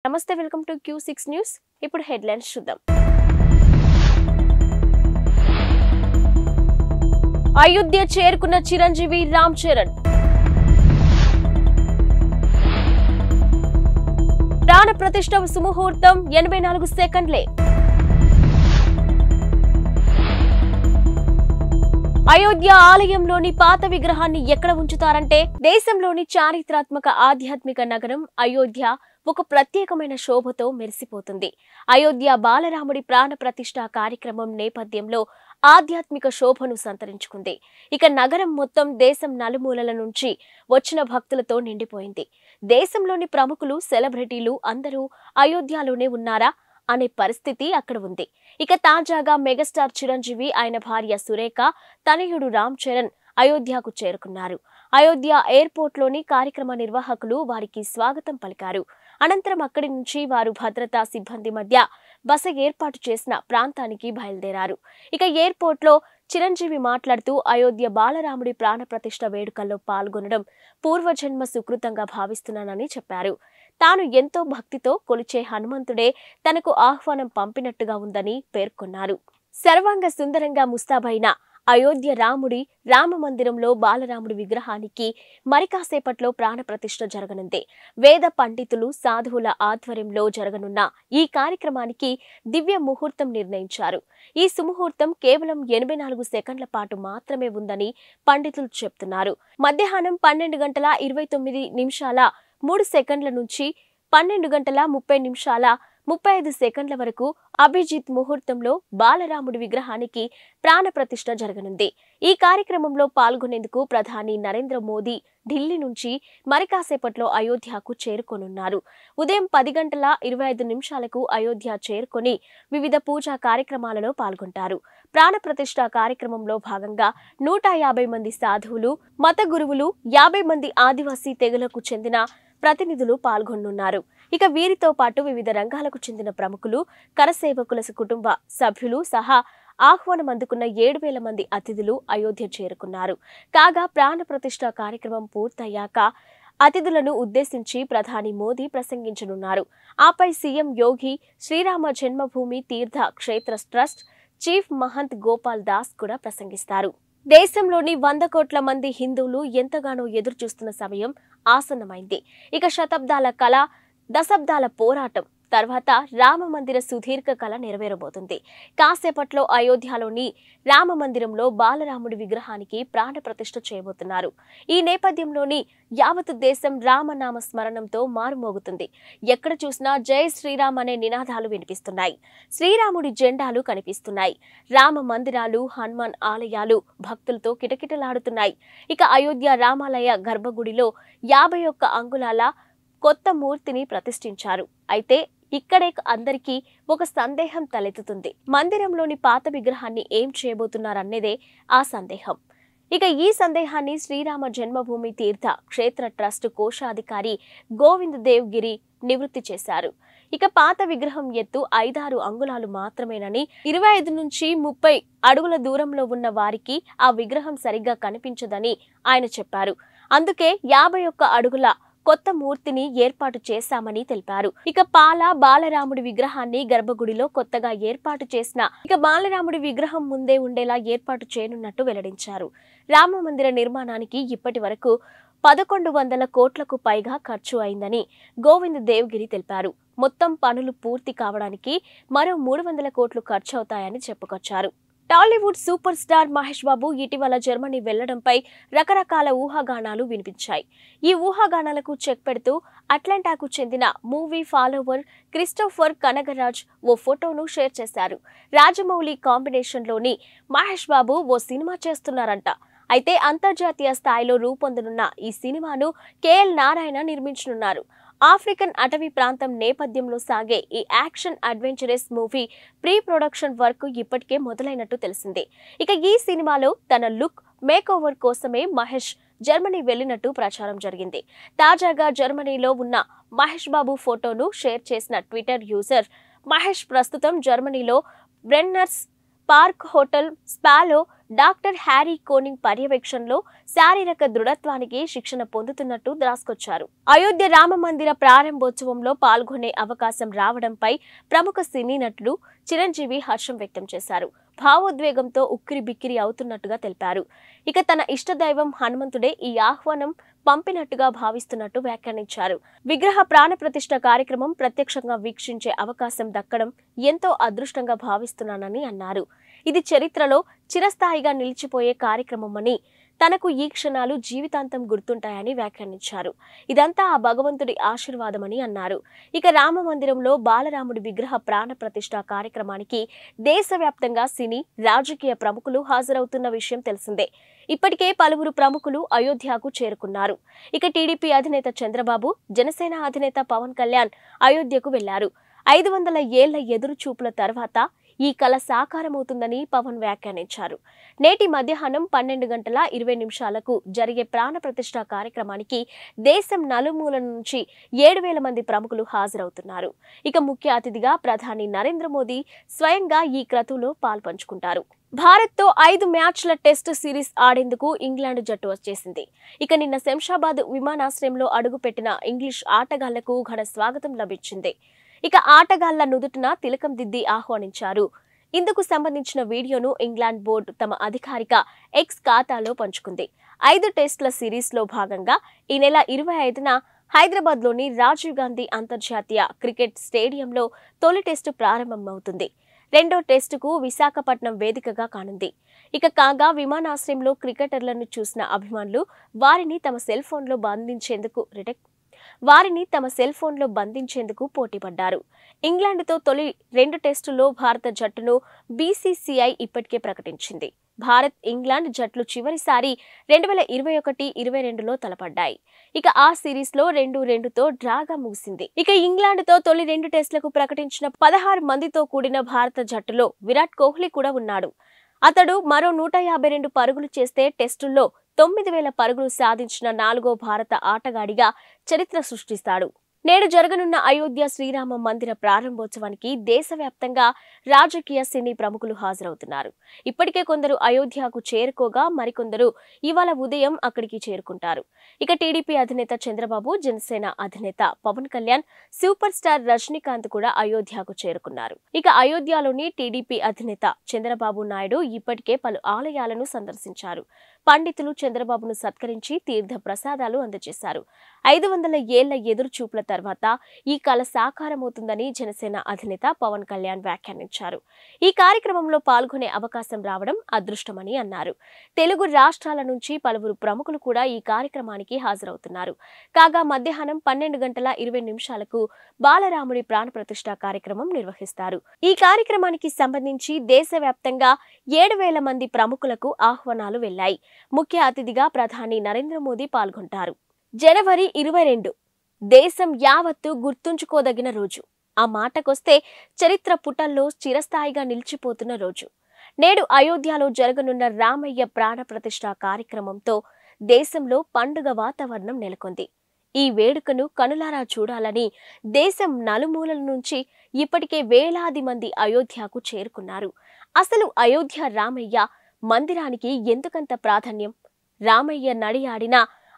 నమస్తే welcome to Q6 news. ఇప్పుడు headlines చూద్దాం. అయోధ్య చేరుకున్న చిరంజీవి రామ్ చరణ్. ప్రాణ ప్రతిష్ఠ సుముహూర్తం 84 సెకండ్లే. అయోధ్య ఆలయంలోని పాత విగ్రహాన్ని ఎక్కడ ఉంచుతారంటే దేశంలోని చారిత్రాత్మక ఆధ్యాత్మిక నగరం అయోధ్య ఒక ప్రత్యేకమైన శోభతో మెరిసిపోతుంది. అయోధ్య బాలరాముడి ప్రాణ ప్రతిష్ఠ కార్యక్రమం నేపథ్యంలో ఆధ్యాత్మిక శోభను సంతరించుకుంది. ఇక నగరం మొత్తం దేశం నలుమూలల నుంచి వచ్చిన భక్తులతో నిండిపోయింది. దేశంలోని ప్రముఖులు, సెలబ్రిటీలు అందరూ అయోధ్యలోనే ఉన్నారా అనే పరిస్థితి అక్కడ ఉంది. ఇక తాజాగా మెగాస్టార్ చిరంజీవి, ఆయన భార్య సురేఖ, తనయుడు రామ్ చరణ్ అయోధ్యకు చేరుకున్నారు. అయోధ్య ఎయిర్పోర్ట్ లోని కార్యక్రమ నిర్వాహకులు వారికి స్వాగతం పలికారు. అనంతరం అక్కడి నుంచి వారు భద్రతా సిబ్బంది మధ్య బస ఏర్పాటు చేసిన ప్రాంతానికి బయలుదేరారు. ఇక ఎయిర్పోర్ట్ లో చిరంజీవి మాట్లాడుతూ అయోధ్య బాలరాముడి ప్రాణ ప్రతిష్ఠ వేడుకల్లో పాల్గొనడం పూర్వజన్మ సుకృతంగా భావిస్తున్నానని చెప్పారు. తాను ఎంతో భక్తితో కొలిచే హనుమంతుడే తనకు ఆహ్వానం పంపినట్టుగా ఉందని పేర్కొన్నారు. సర్వాంగ సుందరంగా ముస్తాబైన అయోధ్య రాముడి రామ మందిరంలో బాలరాముడి విగ్రహానికి మరి కాసేపట్లో ప్రాణ ప్రతిష్ఠ జరగనుంది. వేద పండితులు, సాధువుల ఆధ్వర్యంలో జరగనున్న ఈ కార్యక్రమానికి దివ్య ముహూర్తం నిర్ణయించారు. ఈ సుముహూర్తం కేవలం 84 సెకండ్ల పాటు మాత్రమే ఉందని పండితులు చెప్తున్నారు. మధ్యాహ్నం 12:29:03 నుంచి 12:30:35 వరకు అభిజిత్ ముహూర్తంలో బాలరాముడి విగ్రహానికి ప్రాణ ప్రతిష్ఠ జరగనుంది. ఈ కార్యక్రమంలో పాల్గొనేందుకు ప్రధాని నరేంద్ర మోదీ ఢిల్లీ నుంచి మరి కాసేపట్లో అయోధ్యకు చేరుకోనున్నారు. ఉదయం 10:25 అయోధ్య చేరుకొని వివిధ పూజా కార్యక్రమాలలో పాల్గొంటారు. ప్రాణ ప్రతిష్ఠ కార్యక్రమంలో భాగంగా 150 మంది సాధువులు, మత గురువులు, 50 మంది ఆదివాసీ తెగలకు చెందిన ప్రతినిధులు పాల్గొనున్నారు. ఇక వీరితో పాటు వివిధ రంగాలకు చెందిన ప్రముఖులు, కరసేవకుల కుటుంబ సభ్యులు సహా ఆహ్వానం అందుకున్న 7,000 మంది అతిథులు అయోధ్య చేరుకున్నారు. కాగా ప్రాణ ప్రతిష్ఠ కార్యక్రమం పూర్తయ్యాక అతిథులను ఉద్దేశించి ప్రధాని మోదీ ప్రసంగించనున్నారు. ఆపై సీఎం యోగి, శ్రీరామ జన్మభూమి తీర్థ క్షేత్ర ట్రస్ట్ చీఫ్ మహంత్ గోపాల్ దాస్ కూడా ప్రసంగిస్తారు. దేశంలోని 100 కోట్ల మంది హిందువులు ఎంతగానో ఎదురు చూస్తున్న సమయం ఆసన్నమైంది. ఇక శతాబ్దాల కళ, దశాబ్దాల పోరాటం తర్వాత రామ మందిర సుదీర్ఘ కళ నెరవేరబోతుంది. కాసేపట్లో అయోధ్యలోని రామ మందిరంలో బాలరాముడి విగ్రహానికి ప్రాణ ప్రతిష్ఠ చేయబోతున్నారు. ఈ నేపథ్యంలోని యావత్ దేశం రామనామ స్మరణంతో మారుమోగుతుంది. ఎక్కడ చూసినా జై శ్రీరామ్ అనే నినాదాలు వినిపిస్తున్నాయి. శ్రీరాముడి జెండాలు కనిపిస్తున్నాయి. రామ మందిరాలు, హనుమాన్ ఆలయాలు భక్తులతో కిటకిటలాడుతున్నాయి. ఇక అయోధ్య రామాలయ గర్భగుడిలో 51 అంగుళాల కొత్త మూర్తిని ప్రతిష్ఠించారు. అయితే ఇక్కడే అందరికీ ఒక సందేహం తలెత్తుతుంది. మందిరంలోని పాత విగ్రహాన్ని ఏం చేయబోతున్నారనేదే ఆ సందేహం. ఇక ఈ సందేహాన్ని శ్రీరామ జన్మభూమి తీర్థ క్షేత్ర ట్రస్ట్ కోశాధికారి గోవింద్ దేవ్ గిరి నివృత్తి చేశారు. ఇక పాత విగ్రహం ఎత్తు 5-6 అంగుళాలు మాత్రమేనని, 25 నుంచి 30 అడుగుల దూరంలో ఉన్న వారికి ఆ విగ్రహం సరిగ్గా కనిపించదని ఆయన చెప్పారు. అందుకే 51 అడుగుల కొత్త మూర్తిని ఏర్పాటు చేశామని తెలిపారు. ఇక బాలరాముడి విగ్రహాన్ని గర్భగుడిలో కొత్తగా ఏర్పాటు చేసిన బాలరాముడి విగ్రహం ముందే ఉండేలా ఏర్పాటు చేయనున్నట్టు వెల్లడించారు. రామ మందిర నిర్మాణానికి ఇప్పటి వరకు 1100 కోట్లకు పైగా ఖర్చు అయిందని గోవింద్ దేవ్గిరి తెలిపారు. మొత్తం పనులు పూర్తి కావడానికి మరో 300 కోట్లు ఖర్చు అవుతాయని చెప్పుకొచ్చారు. టాలీవుడ్ సూపర్ స్టార్ మహేష్ బాబు ఇటీవల జర్మనీ వెళ్లడంపై రకరకాల ఊహాగానాలు వినిపించాయి. ఈ ఊహాగానాలకు చెక్ పెడుతూ అట్లాంటాకు చెందిన మూవీ ఫాలోవర్ క్రిస్టోఫర్ కనగరాజ్ ఓ ఫోటోను షేర్ చేశారు. రాజమౌళి కాంబినేషన్లోని మహేష్ బాబు ఓ సినిమా చేస్తున్నారంట. అయితే అంతర్జాతీయ స్థాయిలో రూపొందనున్న ఈ సినిమాను KL నారాయణ నిర్మించనున్నారు. ఆఫ్రికన్ అటవీ ప్రాంతం నేపథ్యంలో సాగే ఈ action adventurous movie pre production work ఇప్పటికే మొదలైనట్టు తెలిసింది. ఇక ఈ సినిమాలో తన లుక్ మేక్ ఓవర్ కోసమే మహేష్ జర్మనీ వెళ్లినట్టు ప్రచారం జరిగింది. తాజాగా జర్మనీలో ఉన్న మహేష్ బాబు ఫోటోను షేర్ చేసిన ట్విట్టర్ యూజర్ మహేష్ ప్రస్తుతం జర్మనీలో బ్రెన్నర్స్ పార్క్ హోటల్ స్పాలో డాక్టర్ హ్యారీ కోనింగ్ పర్యవేక్షణలో శారీరక దృఢత్వానికి శిక్షణ పొందుతున్నట్టు రాసుకొచ్చారు. అయోధ్య రామ మందిర ప్రారంభోత్సవంలో పాల్గొనే అవకాశం రావడంపై ప్రముఖ సినీ నటుడు చిరంజీవి హర్షం వ్యక్తం చేశారు. భావోద్వేగంతో ఉక్కిరి బిక్కిరి అవుతున్నట్టుగా తెలిపారు. ఇక తన ఇష్టదైవం హనుమంతుడే ఈ ఆహ్వానం పంపినట్టుగా భావిస్తున్నట్టు వ్యాఖ్యానించారు. విగ్రహ ప్రాణప్రతిష్ఠ కార్యక్రమం ప్రత్యక్షంగా వీక్షించే అవకాశం దక్కడం ఎంతో అదృష్టంగా భావిస్తున్నానని అన్నారు. ఇది చరిత్రలో చిరస్థాయిగా నిలిచిపోయే కార్యక్రమమని, తనకు ఈ క్షణాలు జీవితాంతం గుర్తుంటాయని వ్యాఖ్యానించారు. ఇదంతా ఆ భగవంతుడి ఆశీర్వాదమని అన్నారు. ఇక రామ మందిరంలో బాలరాముడి విగ్రహ ప్రాణ ప్రతిష్ఠ కార్యక్రమానికి దేశవ్యాప్తంగా సినీ, రాజకీయ ప్రముఖులు హాజరవుతున్న విషయం తెలిసిందే. ఇప్పటికే పలువురు ప్రముఖులు అయోధ్యకు చేరుకున్నారు. ఇక టీడీపీ అధినేత చంద్రబాబు, జనసేన అధినేత పవన్ కళ్యాణ్ అయోధ్యకు వెళ్లారు. 500 ఏళ్ల ఎదురు చూపుల తర్వాత ఈ కల సాకారమవుతుందని పవన్ వ్యాఖ్యానించారు. నేటి మధ్యాహ్నం 12:20 జరిగే ప్రాణ ప్రతిష్ఠ కార్యక్రమానికి దేశం నలుమూలల నుంచి 7,000 మంది ప్రముఖులు హాజరవుతున్నారు. ఇక ముఖ్య అతిథిగా ప్రధాని నరేంద్ర మోదీ స్వయంగా ఈ క్రతువులో పాల్పంచుకుంటారు. భారత్తో 5 మ్యాచ్ల టెస్టు సిరీస్ ఆడేందుకు ఇంగ్లాండ్ జట్టు వచ్చేసింది. ఇక నిన్న శంషాబాద్ విమానాశ్రయంలో అడుగుపెట్టిన ఇంగ్లీష్ ఆటగాళ్లకు ఘన స్వాగతం లభించింది. ఇక ఆటగాళ్ల నుదుటిన తిలకం దిద్ది ఆహ్వానించారు. ఇందుకు సంబంధించిన వీడియోను ఇంగ్లాండ్ బోర్డు తమ అధికారిక ఎక్స్ ఖాతాలో పంచుకుంది. 5 టెస్టుల సిరీస్లో భాగంగా ఈ నెల 25న హైదరాబాద్లోని రాజీవ్ గాంధీ అంతర్జాతీయ క్రికెట్ స్టేడియంలో తొలి టెస్టు ప్రారంభమవుతుంది. రెండో టెస్టుకు విశాఖపట్నం వేదికగా కానుంది. ఇక కాగా విమానాశ్రయంలో క్రికెటర్లను చూసిన అభిమానులు వారిని తమ సెల్ ఫోన్లో బంధించేందుకు పోటీపడ్డారు. ఇంగ్లాండ్తో తొలి 2 టెస్టుల్లో భారత జట్టును బీసీసీఐ ఇప్పటికే ప్రకటించింది. భారత్, ఇంగ్లాండ్ జట్లు చివరిసారి 2021-22లో తలపడ్డాయి. ఇక ఆ సిరీస్లో 2-2తో డ్రాగా ముగిసింది. ఇక ఇంగ్లాండ్తో తొలి 2 టెస్టులకు ప్రకటించిన 16 మందితో కూడిన భారత జట్టులో విరాట్ కోహ్లీ కూడా ఉన్నాడు. అతడు మరో 152 పరుగులు చేస్తే టెస్టుల్లో 9,000 పరుగులు సాధించిన 4వ భారత ఆటగాడిగా చరిత్ర సృష్టిస్తాడు. నేడు జరగనున్న అయోధ్య శ్రీరామ మందిర ప్రారంభోత్సవానికి దేశవ్యాప్తంగా రాజకీయ, సినీ ప్రముఖులు హాజరవుతున్నారు. ఇప్పటికే కొందరు అయోధ్యకు చేరుకోగా మరికొందరు ఇవాళ ఉదయం అక్కడికి చేరుకుంటారు. ఇక టీడీపీ అధినేత చంద్రబాబు, జనసేన అధినేత పవన్ కళ్యాణ్, సూపర్ స్టార్ రజనీకాంత్ కూడా అయోధ్యకు చేరుకున్నారు. ఇక అయోధ్యలోని టీడీపీ అధినేత చంద్రబాబు నాయుడు ఇప్పటికే పలు ఆలయాలను సందర్శించారు. పండితులు చంద్రబాబును సత్కరించి తీర్థ ప్రసాదాలు అందజేశారు. 500 ఏళ్ల ఎదురు చూపుల తర్వాత ఈ కల సాకారమవుతుందని జనసేన అధినేత పవన్ కళ్యాణ్ వ్యాఖ్యానించారు. ఈ కార్యక్రమంలో పాల్గొనే అవకాశం రావడం అదృష్టమని అన్నారు. తెలుగు రాష్ట్రాల నుంచి పలువురు ప్రముఖులు కూడా ఈ కార్యక్రమానికి హాజరవుతున్నారు. కాగా మధ్యాహ్నం 12:20 బాలరాముడి ప్రాణ ప్రతిష్ఠ కార్యక్రమం నిర్వహిస్తారు. ఈ కార్యక్రమానికి సంబంధించి దేశవ్యాప్తంగా 7,000 మంది ప్రముఖులకు ఆహ్వానాలు వెళ్లాయి. ముఖ్య అతిథిగా ప్రధాని నరేంద్ర మోదీ పాల్గొంటారు. జనవరి 22 దేశం యావత్తు గుర్తుంచుకోదగిన రోజు. ఆ మాటకొస్తే చరిత్ర పుటల్లో చిరస్థాయిగా నిలిచిపోతున్న రోజు. నేడు అయోధ్యలో జరగనున్న రామయ్య ప్రాణ ప్రతిష్ఠ కార్యక్రమంతో దేశంలో పండుగ వాతావరణం నెలకొంది. ఈ వేడుకను కనులారా చూడాలని దేశం నలుమూలల నుంచి ఇప్పటికే వేలాది మంది అయోధ్యకు చేరుకున్నారు. అసలు అయోధ్య రామయ్య మందిరానికి ఎందుకంత ప్రాధాన్యం? రామయ్య నడియాడిన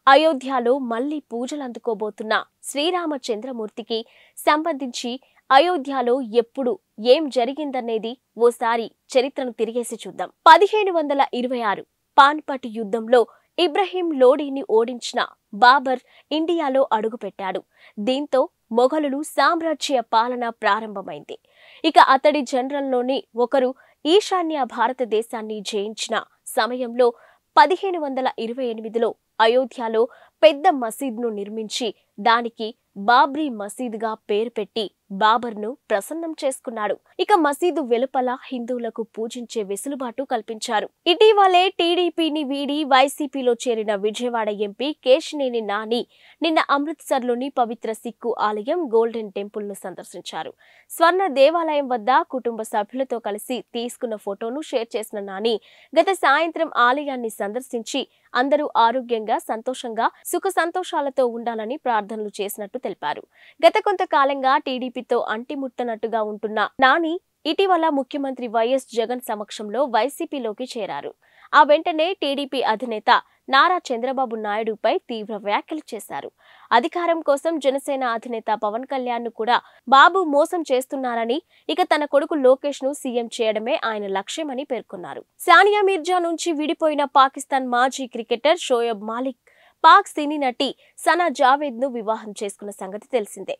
అయోధ్యలో మళ్లీ పూజలందుకోబోతున్న శ్రీరామచంద్రమూర్తికి సంబంధించి అయోధ్యలో ఎప్పుడు ఏం జరిగిందనేది ఓసారి చరిత్రను తిరిగేసి చూద్దాం. 1526 పాన్పట్ యుద్ధంలో ఇబ్రహీం లోడీని ఓడించిన బాబర్ ఇండియాలో అడుగుపెట్టాడు. దీంతో మొఘలులు సామ్రాజ్య పాలన ప్రారంభమైంది. ఇక అతడి జనరల్లోని ఒకరు ఈశాన్య భారతదేశాన్ని జయించిన సమయంలో 1528లో అయోధ్యలో పెద్ద మసీద్ను నిర్మించి దానికి బాబ్రీ మసీదుగా పేరు పెట్టి బాబర్ను ప్రసన్నం చేసుకున్నాడు. ఇక మసీదు వెలుపల హిందువులకు పూజించే వెసులుబాటు కల్పించారు. ఇటీవలే టీడీపీని వీడి వైసీపీలో చేరిన విజయవాడ ఎంపీ కేశినేని నాని నిన్న అమృత్సర్లోని పవిత్ర సిక్కు ఆలయం గోల్డెన్ టెంపుల్ ను సందర్శించారు. స్వర్ణ దేవాలయం వద్ద కుటుంబ సభ్యులతో కలిసి తీసుకున్న ఫోటోను షేర్ చేసిన నాని గత సాయంత్రం ఆలయాన్ని సందర్శించి అందరూ ఆరోగ్యంగా, సంతోషంగా, సుఖ సంతోషాలతో ఉండాలని ప్రార్థనలు చేసినట్టు తెలిపారు. గత కొంతకాలంగా టీడీపీతో అంటిముట్టనట్టుగా ఉంటున్న నాని ఇటీవల ముఖ్యమంత్రి వైఎస్ జగన్ సమక్షంలో వైసీపీలోకి చేరారు. ఆ వెంటనే టీడీపీ అధినేత నారా చంద్రబాబు నాయుడుపై తీవ్ర వ్యాఖ్యలు చేశారు. అధికారం కోసం జనసేన అధినేత పవన్ కళ్యాణ్ ను కూడా బాబు మోసం చేస్తున్నారని, ఇక తన కొడుకు లోకేష్ ను సీఎం చేయడమే ఆయన లక్ష్యమని పేర్కొన్నారు. సానియా మీర్జా నుంచి విడిపోయిన పాకిస్తాన్ మాజీ క్రికెటర్ షోయబ్ మాలిక్ పాక్ సినీ నటి సనా జావేద్ ను వివాహం చేసుకున్న సంగతి తెలిసిందే.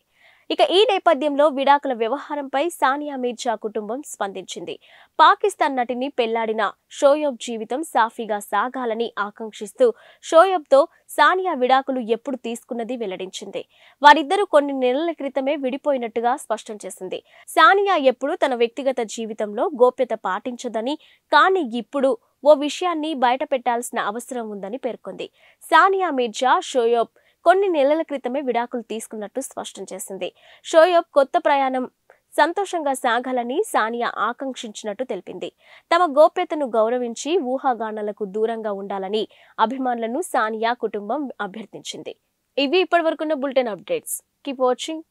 ఇక ఈ నేపథ్యంలో విడాకుల వ్యవహారంపై సానియా మీర్జా కుటుంబం స్పందించింది. పాకిస్తాన్ నటిని పెళ్లాడిన షోయబ్ జీవితం సాఫీగా సాగాలని ఆకాంక్షిస్తూ షోయబ్తో సానియా విడాకులు ఎప్పుడు తీసుకున్నది వెల్లడించింది. వారిద్దరూ కొన్ని నెలల క్రితమే విడిపోయినట్టుగా స్పష్టం చేసింది. సానియా ఎప్పుడూ తన వ్యక్తిగత జీవితంలో గోప్యత పాటించదని, కానీ ఇప్పుడు ఓ విషయాన్ని బయట పెట్టాల్సిన అవసరం ఉందని పేర్కొంది. సానియా మీర్జా షోయబ్ కొన్ని నెలల క్రితమే విడాకులు తీసుకున్నట్టు స్పష్టం చేసింది. షోయబ్ కొత్త ప్రయాణం సంతోషంగా సాగాలని సానియా ఆకాంక్షించినట్టు తెలిపింది. తమ గోప్యతను గౌరవించి ఊహాగానాలకు దూరంగా ఉండాలని అభిమానులను సానియా కుటుంబం అభ్యర్థించింది. ఇవి ఇప్పటివరకున్న బులెటిన్ అప్డేట్స్. Keep watching.